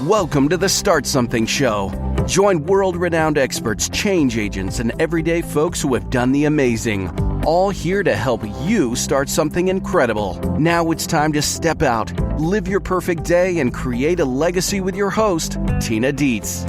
Welcome to the Start Something Show. Join world-renowned experts, change agents, and everyday folks who have done the amazing. All here to help you start something incredible. Now it's time to step out, live your perfect day, and create a legacy with your host, Tina Dietz.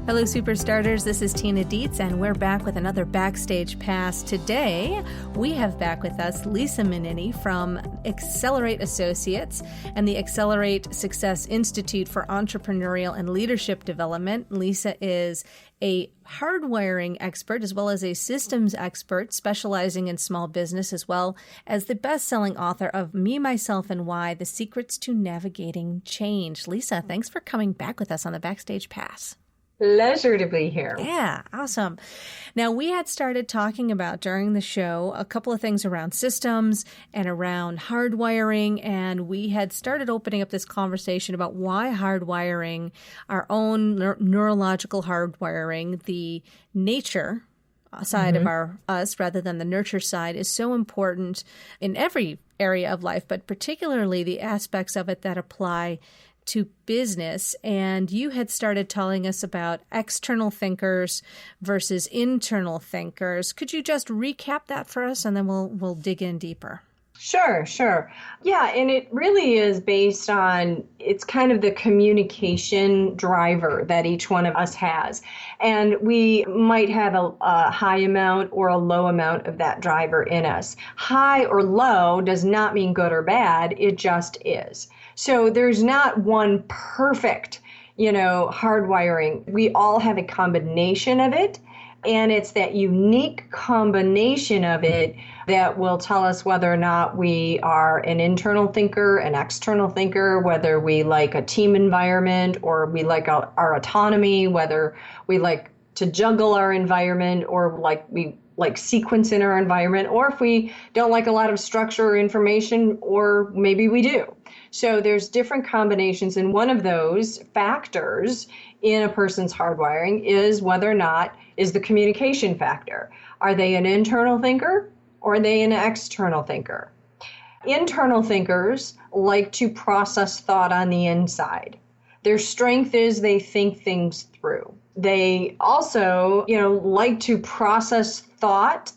Hello, Superstarters. This is Tina Dietz, and we're back with another Backstage Pass. Today, we have back with us Lisa Mininni from Excellerate Associates and the Excellerate Success Institute for Entrepreneurial and Leadership Development. Lisa is a hardwiring expert as well as a systems expert specializing in small business, as well as the best-selling author of Me, Myself, and Why, The Secrets to Navigating Change. Lisa, thanks for coming back with us on the Backstage Pass. Pleasure to be here. Yeah, awesome. Now, we had started talking about during the show a couple of things around systems and around hardwiring, and we had started opening up this conversation about why hardwiring, our own neurological hardwiring, the nature side of us rather than the nurture side, is so important in every area of life, but particularly the aspects of it that apply to business. And you had started telling us about external thinkers versus internal thinkers. Could you just recap that for us, and then we'll dig in deeper? Sure. Yeah, and it really is based on, it's kind of the communication driver that each one of us has. And we might have a high amount or a low amount of that driver in us. High or low does not mean good or bad, it just is. So there's not one perfect, hardwiring. We all have a combination of it. And it's that unique combination of it that will tell us whether or not we are an internal thinker, an external thinker, whether we like a team environment or we like our autonomy, whether we like to juggle our environment or we like sequence in our environment, or if we don't like a lot of structure or information, or maybe we do. So there's different combinations, and one of those factors in a person's hardwiring is whether or not is the communication factor. Are they an internal thinker or are they an external thinker? Internal thinkers like to process thought on the inside. Their strength is they think things through. They also, like to process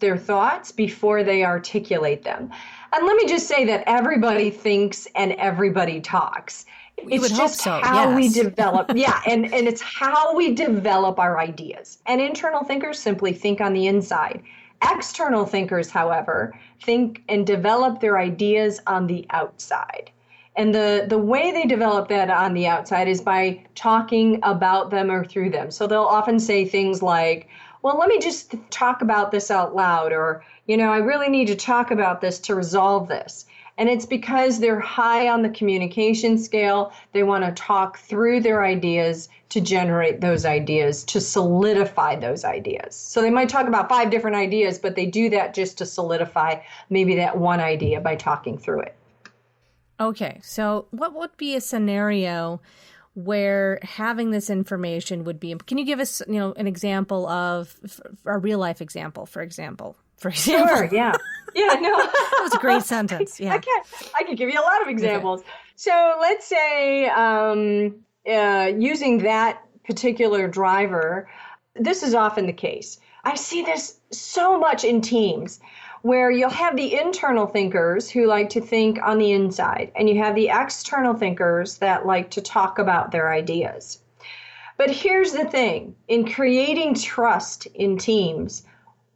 their thoughts before they articulate them. And let me just say that everybody thinks and everybody talks. It's just how we develop. Yeah, and it's how we develop our ideas. And internal thinkers simply think on the inside. External thinkers, however, think and develop their ideas on the outside. And the way they develop that on the outside is by talking about them or through them. So they'll often say things like, well, let me just talk about this out loud, or, I really need to talk about this to resolve this. And it's because they're high on the communication scale. They want to talk through their ideas to generate those ideas, to solidify those ideas. So they might talk about 5 different ideas, but they do that just to solidify maybe that one idea by talking through it. Okay, so what would be a scenario where having this information would be? Can you give us, an example of a real life example, for example? Sure, yeah. Yeah, no. That was a great sentence. Yeah. I can give you a lot of examples. Okay. So let's say using that particular driver, this is often the case. I see this so much in teams where you'll have the internal thinkers who like to think on the inside, and you have the external thinkers that like to talk about their ideas. But here's the thing, in creating trust in teams,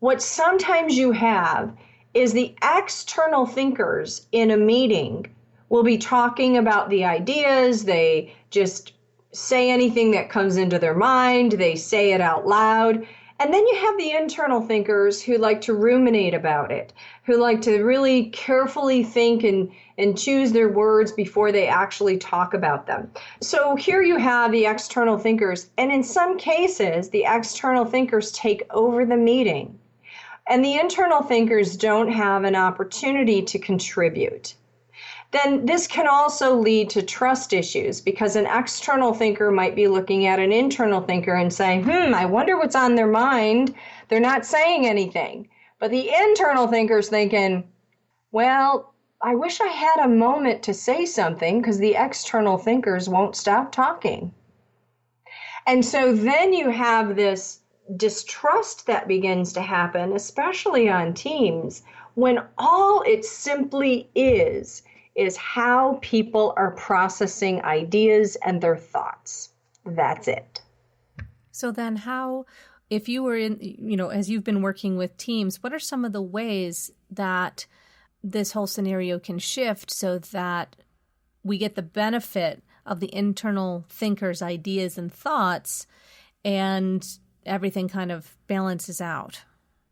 what sometimes you have is the external thinkers in a meeting will be talking about the ideas. They just say anything that comes into their mind. They say it out loud. And then you have the internal thinkers who like to ruminate about it, who like to really carefully think and choose their words before they actually talk about them. So here you have the external thinkers, and in some cases, the external thinkers take over the meeting, and the internal thinkers don't have an opportunity to contribute. Then this can also lead to trust issues, because an external thinker might be looking at an internal thinker and saying, I wonder what's on their mind. They're not saying anything. But the internal thinker's thinking, well, I wish I had a moment to say something because the external thinkers won't stop talking. And so then you have this distrust that begins to happen, especially on teams, when all it simply is how people are processing ideas and their thoughts. That's it. So then how, if you were in, as you've been working with teams, what are some of the ways that this whole scenario can shift so that we get the benefit of the internal thinkers' ideas and thoughts and everything kind of balances out?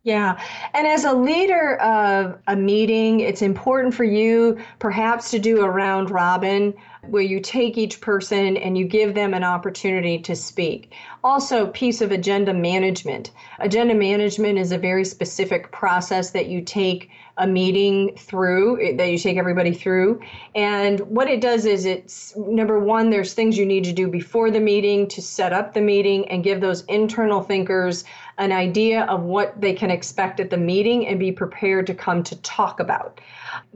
Yeah. And as a leader of a meeting, it's important for you perhaps to do a round robin where you take each person and you give them an opportunity to speak. Also, piece of agenda management. Agenda management is a very specific process that you take a meeting through, that you take everybody through. And what it does is it's, number one, there's things you need to do before the meeting to set up the meeting and give those internal thinkers an idea of what they can expect at the meeting and be prepared to come to talk about.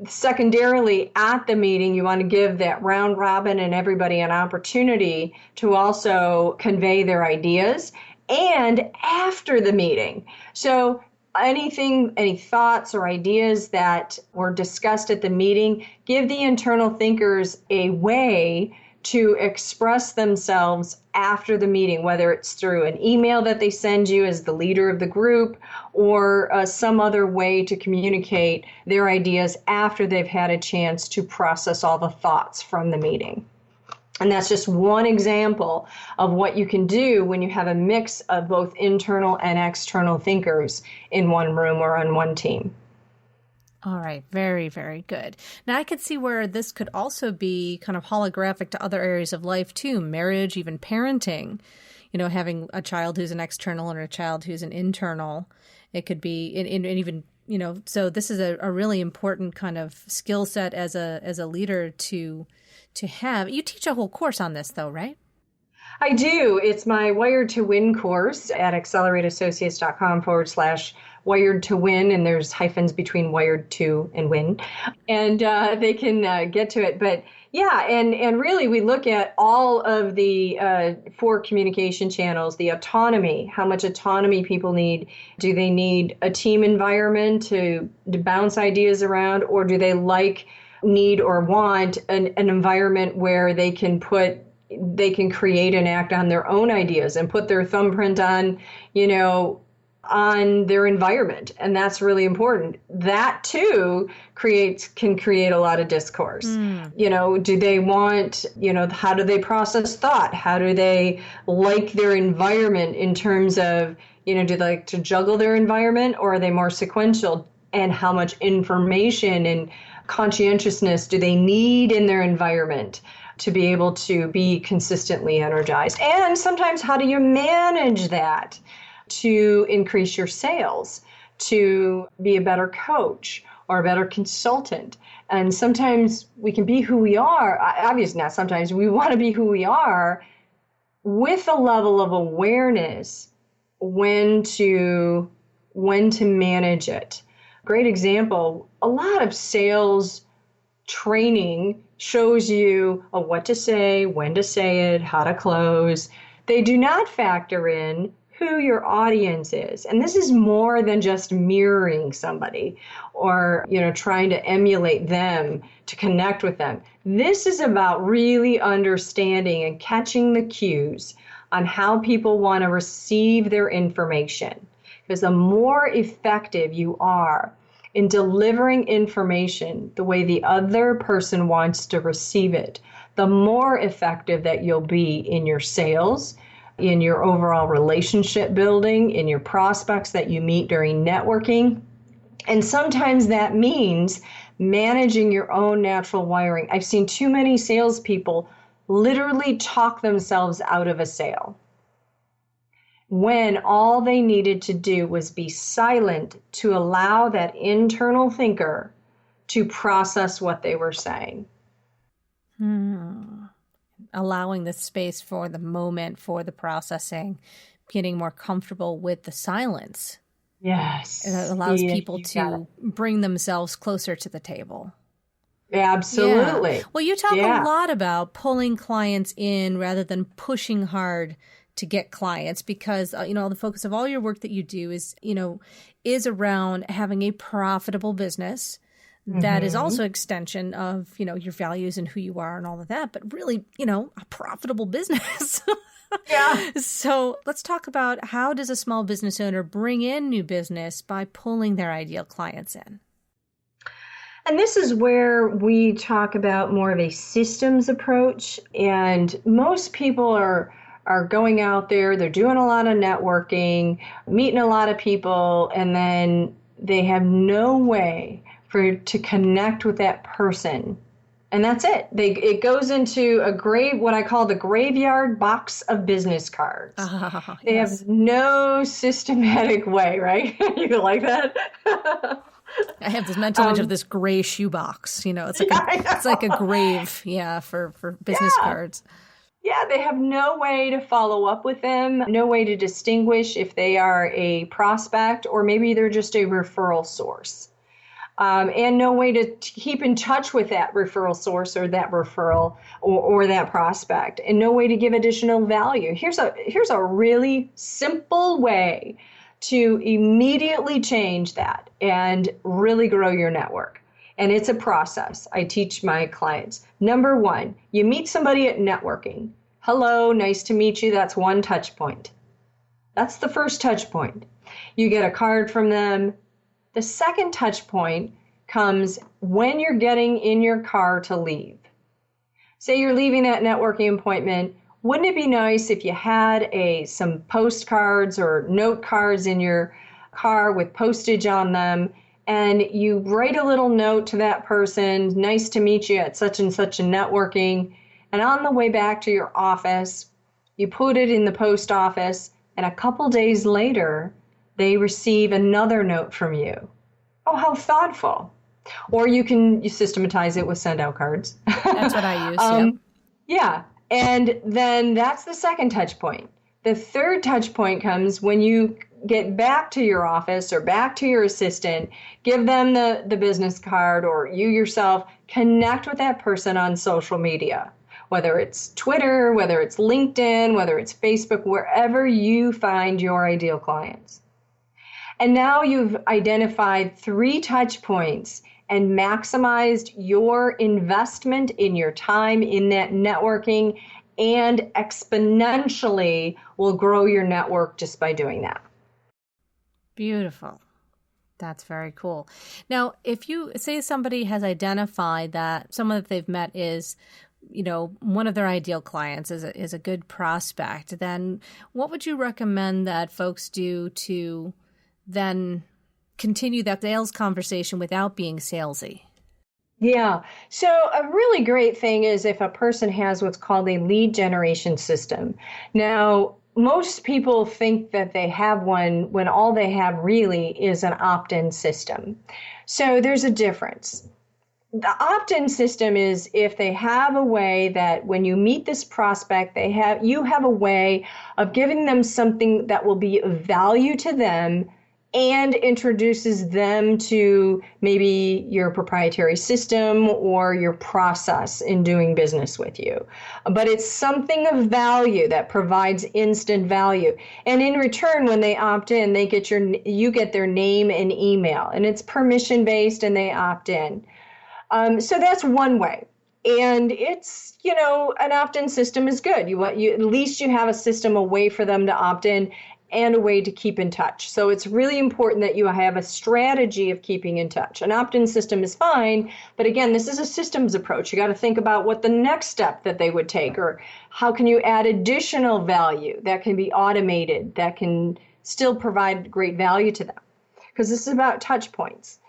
Secondarily, at the meeting, you want to give that round robin and everybody an opportunity to also convey their ideas, and after the meeting. So any thoughts or ideas that were discussed at the meeting, give the internal thinkers a way to express themselves after the meeting, whether it's through an email that they send you as the leader of the group or some other way to communicate their ideas after they've had a chance to process all the thoughts from the meeting. And that's just one example of what you can do when you have a mix of both internal and external thinkers in one room or on one team. All right. Very, very good. Now, I could see where this could also be kind of holographic to other areas of life, too. Marriage, even parenting, having a child who's an external and a child who's an internal. It could be, and even, so this is a really important kind of skill set as a leader to have. You teach a whole course on this, though, right? I do. It's my Wired to Win course at excellerateassociates.com/wired to win. And there's hyphens between wired to and win. And they can get to it. But yeah, and really we look at all of the 4 communication channels, the autonomy, how much autonomy people need. Do they need a team environment to bounce ideas around, or do they need or want an environment where they can create and act on their own ideas and put their thumbprint on, on their environment. And that's really important. That too can create a lot of discourse. Do they want, how do they process thought? How do they like their environment in terms of, do they like to juggle their environment, or are they more sequential? And how much information and conscientiousness do they need in their environment to be able to be consistently energized? And sometimes, how do you manage that to increase your sales, to be a better coach or a better consultant? And sometimes we can be who we are. Obviously not sometimes. We want to be who we are with a level of awareness when to manage it. Great example, a lot of sales training shows you what to say, when to say it, how to close. They do not factor in who your audience is. And this is more than just mirroring somebody or, trying to emulate them to connect with them. This is about really understanding and catching the cues on how people want to receive their information. Because the more effective you are in delivering information the way the other person wants to receive it, the more effective that you'll be in your sales, in your overall relationship building, in your prospects that you meet during networking. And sometimes that means managing your own natural wiring. I've seen too many salespeople literally talk themselves out of a sale, when all they needed to do was be silent to allow that internal thinker to process what they were saying. Allowing the space for the moment, for the processing, getting more comfortable with the silence. Yes. It allows people to bring themselves closer to the table. Absolutely. Yeah. Well, you talk a lot about pulling clients in rather than pushing hard to get clients because, the focus of all your work that you do is around having a profitable business that is also extension of, your values and who you are and all of that, but really, a profitable business. Yeah. So let's talk about how does a small business owner bring in new business by pulling their ideal clients in? And this is where we talk about more of a systems approach. And most people are going out there, they're doing a lot of networking, meeting a lot of people, and then they have no way to connect with that person. And that's it. It goes into what I call the graveyard box of business cards. They have no systematic way, right? You like that? I have this mental image of this gray shoebox. It's like a grave, for business cards. Yeah, they have no way to follow up with them, no way to distinguish if they are a prospect or maybe they're just a referral source. And no way to keep in touch with that referral source or that referral or that prospect, and no way to give additional value. Here's a really simple way to immediately change that and really grow your network. And it's a process I teach my clients. Number one, you meet somebody at networking. Hello, nice to meet you. That's one touch point. That's the first touch point. You get a card from them. The second touch point comes when you're getting in your car to leave. Say you're leaving that networking appointment. Wouldn't it be nice if you had some postcards or note cards in your car with postage on them, and you write a little note to that person, nice to meet you at such and such a networking, and on the way back to your office, you put it in the post office, and a couple days later, they receive another note from you. Oh, how thoughtful. Or you systematize it with send out cards. That's what I use. Yeah. And then that's the second touch point. The third touch point comes when you get back to your office or back to your assistant, give them the business card, or you yourself connect with that person on social media, whether it's Twitter, whether it's LinkedIn, whether it's Facebook, wherever you find your ideal clients. And now you've identified 3 touch points and maximized your investment in your time in that networking, and exponentially will grow your network just by doing that. Beautiful. That's very cool. Now, if you say somebody has identified that someone that they've met is, one of their ideal clients is a good prospect, then what would you recommend that folks do to then continue that sales conversation without being salesy? Yeah. So a really great thing is if a person has what's called a lead generation system. Now, most people think that they have one when all they have really is an opt-in system. So there's a difference. The opt-in system is if they have a way that when you meet this prospect, you have a way of giving them something that will be of value to them and introduces them to maybe your proprietary system or your process in doing business with you. But it's something of value that provides instant value. And in return, when they opt in, you get their name and email, and it's permission based, and they opt in. So that's one way. And it's, an opt-in system is good. At least you have a system, a way for them to opt in, and a way to keep in touch. So it's really important that you have a strategy of keeping in touch. An opt-in system is fine, but again, this is a systems approach. You got to think about what the next step that they would take, or how can you add additional value that can be automated, that can still provide great value to them. Because this is about touch points.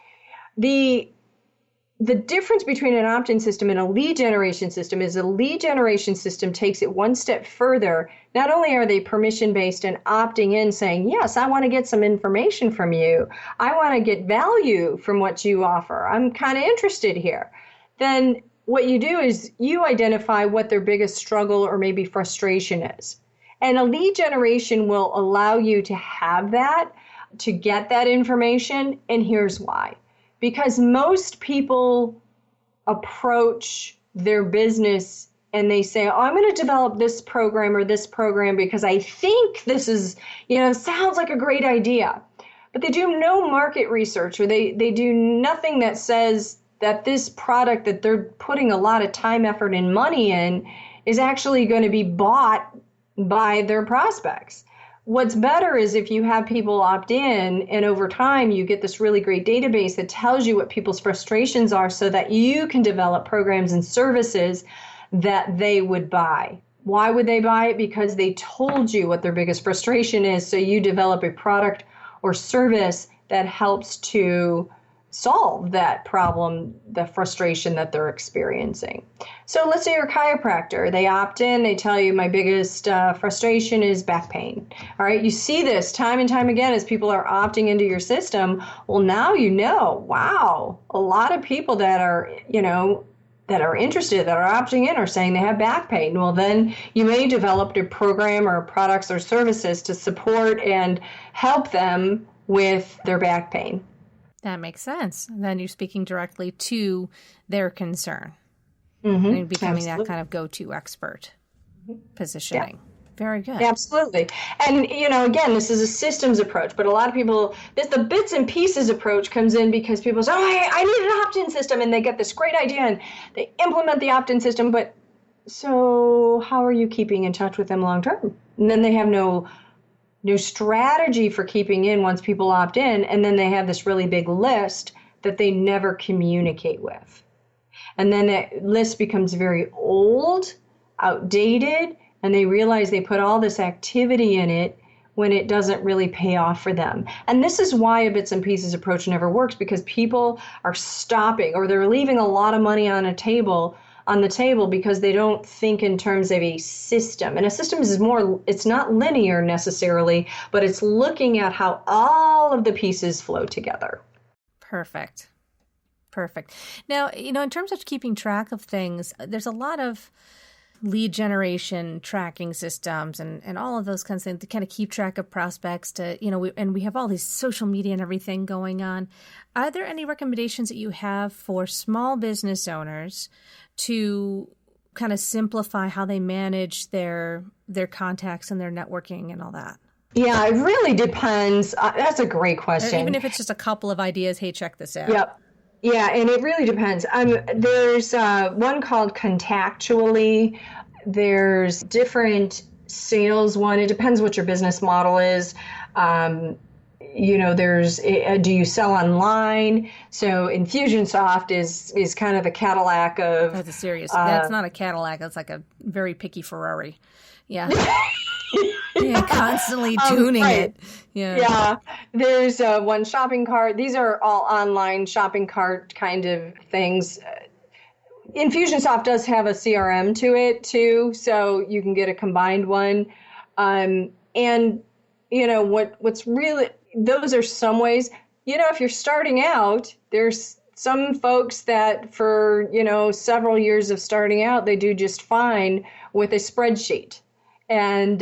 The difference between an opt-in system and a lead generation system is a lead generation system takes it one step further. Not only are they permission-based and opting in saying, yes, I want to get some information from you. I want to get value from what you offer. I'm kind of interested here. Then what you do is you identify what their biggest struggle or maybe frustration is. And a lead generation will allow you to have that, to get that information. And here's why. Because most people approach their business and they say, oh, I'm going to develop this program or this program because I think this is, sounds like a great idea. But they do no market research, or they do nothing that says that this product that they're putting a lot of time, effort, and money in is actually going to be bought by their prospects. What's better is if you have people opt in, and over time you get this really great database that tells you what people's frustrations are so that you can develop programs and services that they would buy. Why would they buy it? Because they told you what their biggest frustration is, so you develop a product or service that helps to solve that problem, the frustration that they're experiencing. So let's say you're a chiropractor. They opt in. They tell you, my biggest frustration is back pain. All right. You see this time and time again as people are opting into your system. Well, now wow, a lot of people that are interested, that are opting in, are saying they have back pain. Well, then you may develop a program or products or services to support and help them with their back pain. That makes sense. And then you're speaking directly to their concern. Mm-hmm. And becoming Absolutely. that kind of go-to expert positioning. Yeah. Very good. Absolutely. And, again, this is a systems approach, but a lot of people, the bits and pieces approach comes in because people say, oh, I need an opt-in system, and they get this great idea and they implement the opt-in system, but so how are you keeping in touch with them long-term? And then they have no strategy for keeping in once people opt in, and then they have this really big list that they never communicate with. And then that list becomes very old, outdated, and they realize they put all this activity in it when it doesn't really pay off for them. And this is why a bits and pieces approach never works, because people are stopping, or they're leaving a lot of money on the table because they don't think in terms of a system. And a system is it's not linear necessarily, but it's looking at how all of the pieces flow together. Perfect. Now, in terms of keeping track of things, there's a lot of lead generation tracking systems and all of those kinds of things to kind of keep track of prospects we have all these social media and everything going on. Are there any recommendations that you have for small business owners to kind of simplify how they manage their contacts and their networking and all that? Yeah, it really depends. That's a great question. Even if it's just a couple of ideas, hey, check this out. Yep. Yeah, and it really depends. There's one called Contactually. There's different sales one. It depends what your business model is. There's, do you sell online? So Infusionsoft is kind of the Cadillac of... That's a serious... that's not a Cadillac. That's like a very picky Ferrari. Yeah. Constantly tuning it. Yeah. There's one shopping cart. These are all online shopping cart kind of things. Infusionsoft does have a CRM to it too, so you can get a combined one. What's really, those are some ways. If you're starting out, there's some folks that for several years of starting out, they do just fine with a spreadsheet. And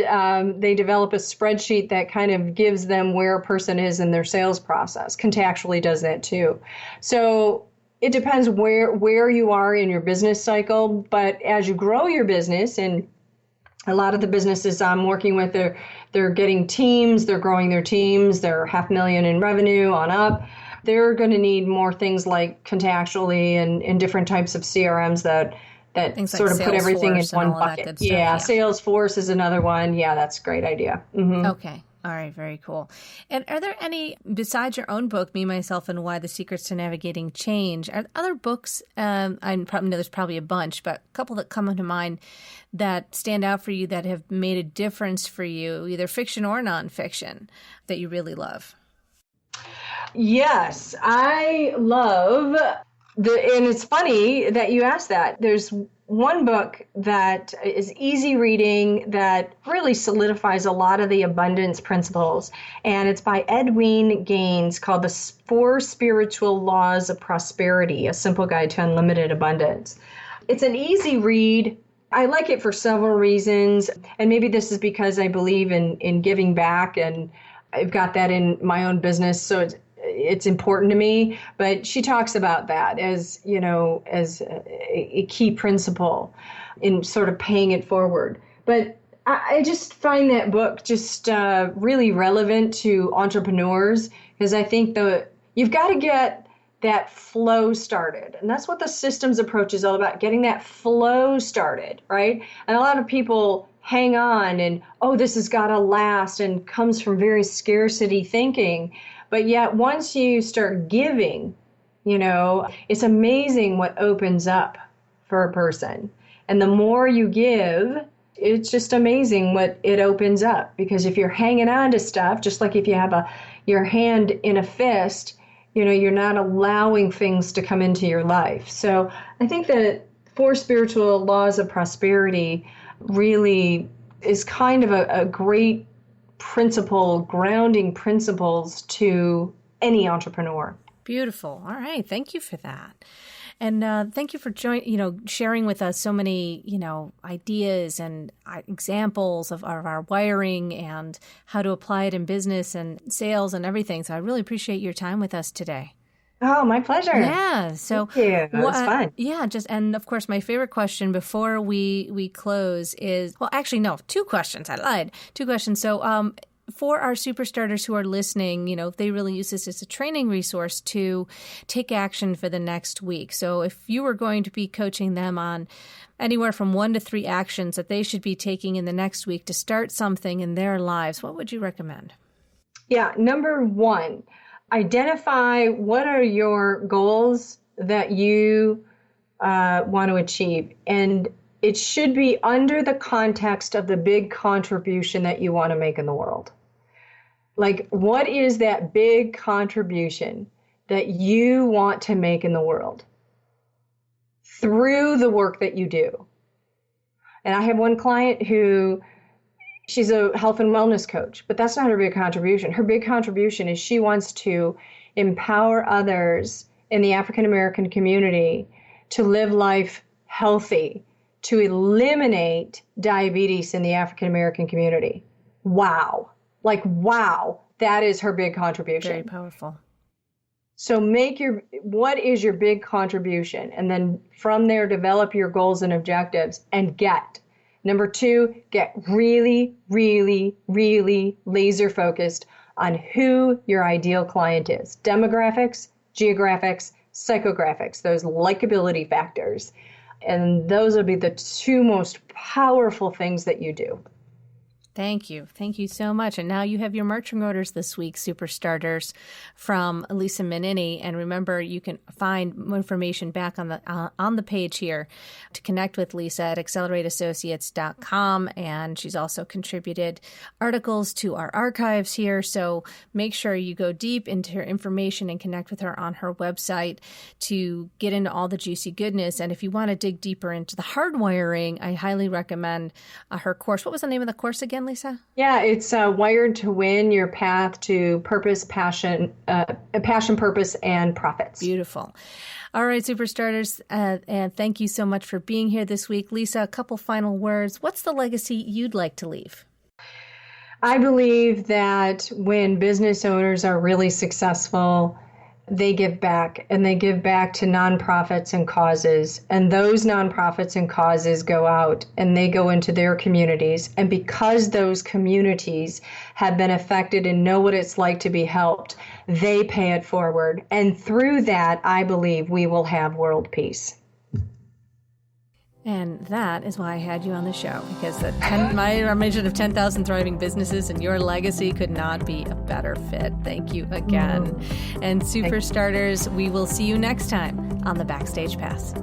they develop a spreadsheet that kind of gives them where a person is in their sales process. Contactually does that too. So it depends where you are in your business cycle. But as you grow your business, and a lot of the businesses I'm working with, they're getting teams, they're growing their teams, they're $500,000 in revenue on up. They're going to need more things like Contactually and different types of CRMs that sort of put everything in one bucket. Yeah, Salesforce is another one. Yeah, that's a great idea. Mm-hmm. Okay. All right. Very cool. And are there any, besides your own book, Me, Myself, and Why, The Secrets to Navigating Change, are other books, I probably know there's probably a bunch, but a couple that come to mind that stand out for you that have made a difference for you, either fiction or nonfiction, that you really love? Yes, I love... and it's funny that you asked that. There's one book that is easy reading that really solidifies a lot of the abundance principles. And it's by Edwene Gaines, called The 4 Spiritual Laws of Prosperity, A Simple Guide to Unlimited Abundance. It's an easy read. I like it for several reasons. And maybe this is because I believe in giving back, and I've got that in my own business. So it's important to me. But she talks about that as, as a key principle in sort of paying it forward. But I just find that book just really relevant to entrepreneurs, because I think you've got to get that flow started. And that's what the systems approach is all about, getting that flow started, right? And a lot of people hang on and, this has got to last, and comes from very scarcity thinking. But yet once you start giving, it's amazing what opens up for a person. And the more you give, it's just amazing what it opens up. Because if you're hanging on to stuff, just like if you have your hand in a fist, you're not allowing things to come into your life. So I think that 4 spiritual laws of prosperity really is kind of a great principle, grounding principles to any entrepreneur. Beautiful. All right. Thank you for that. And thank you for sharing with us so many, ideas and examples of our wiring and how to apply it in business and sales and everything. So I really appreciate your time with us today. Oh, my pleasure. Yeah. So thank you. It was fun. Yeah. And of course, my favorite question before we close is, well, actually, no, 2 questions. I lied. 2 questions. So, for our super starters who are listening, they really use this as a training resource to take action for the next week. So if you were going to be coaching them on anywhere from 1 to 3 actions that they should be taking in the next week to start something in their lives, what would you recommend? Yeah. Number 1, identify what are your goals that you want to achieve. And it should be under the context of the big contribution that you want to make in the world. Like, what is that big contribution that you want to make in the world through the work that you do? And I have one client who, she's a health and wellness coach, but that's not her big contribution. Her big contribution is she wants to empower others in the African American community to live life healthy, to eliminate diabetes in the African American community. Wow. Wow. That is her big contribution. Very powerful. So what is your big contribution? And then from there, develop your goals and objectives and Number 2, get really, really, really laser focused on who your ideal client is. Demographics, geographics, psychographics, those likability factors. And those would be the 2 most powerful things that you do. Thank you. Thank you so much. And now you have your marching orders this week, Super Starters, from Lisa Mininni. And remember, you can find more information back on the page here to connect with Lisa at ExcelerateAssociates.com. And she's also contributed articles to our archives here. So make sure you go deep into her information and connect with her on her website to get into all the juicy goodness. And if you want to dig deeper into the hardwiring, I highly recommend her course. What was the name of the course again, Lisa? Yeah, it's Wired to Win, Your Path to Purpose, Passion, Purpose, and Profits. Beautiful. All right, super starters, and thank you so much for being here this week. Lisa, a couple final words. What's the legacy you'd like to leave? I believe that when business owners are really successful, they give back, and they give back to nonprofits and causes. And those nonprofits and causes go out and they go into their communities. And because those communities have been affected and know what it's like to be helped, they pay it forward. And through that, I believe we will have world peace. And that is why I had you on the show, because my mission of 10,000 thriving businesses and your legacy could not be a better fit. Thank you again. And super starters, we will see you next time on the Backstage Pass.